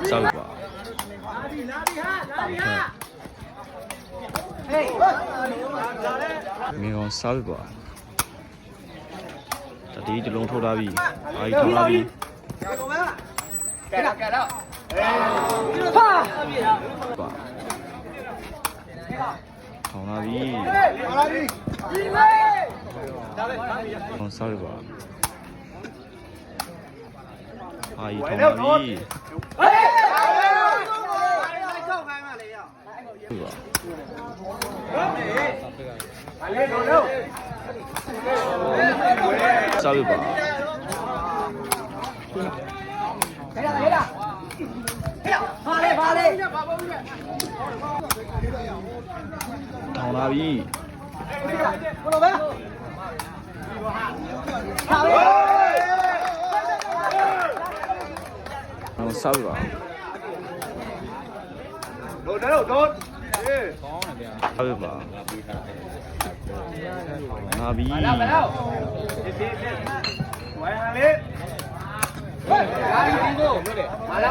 ဆောက်ပါငင်းကောင်ဆောက်ပါတတိတလုံးထိုးထားပြီအာကြီးထောင်းလာပြီကဲတော့ဖာပါထောင်းလာပြီကောင်ဆောက်ပါအာကြီးထောင်းလာပြီဆောက်ပါထောင်းလာပြီဆောက်ပါဆောက်ပါငါပြီဝိုင်းလေးမာလာ